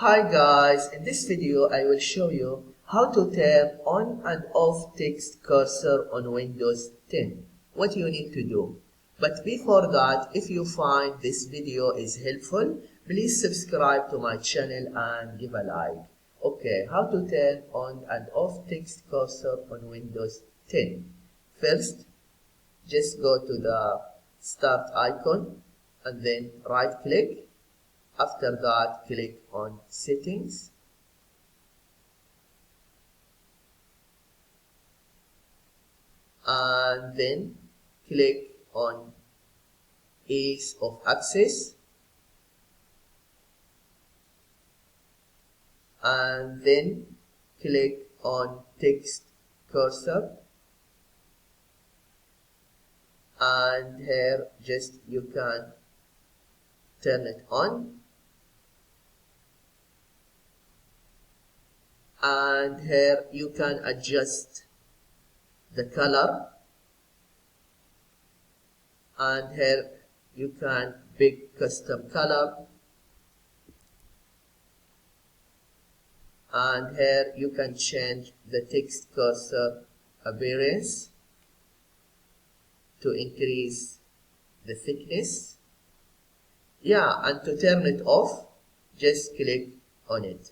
Hi guys, in this video I will show you how to turn on and off text cursor on Windows 10. What you need to do. But before that, if you find this video is helpful, please subscribe to my channel and give a like. Okay, how to turn on and off text cursor on Windows 10. First, just go to the start icon and then right click. After that, click on Settings. And then click on Ease of Access. And then click on Text Cursor. And here just you can turn it on. And here you can adjust the color, and here you can pick custom color, and here you can change the text cursor appearance to increase the thickness. And to turn it off, just click on it.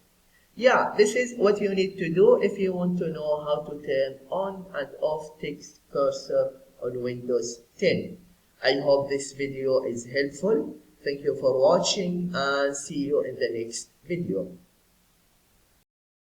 This is what you need to do if you want to know how to turn on and off text cursor on Windows 10. I hope this video is helpful. Thank you for watching and see you in the next video.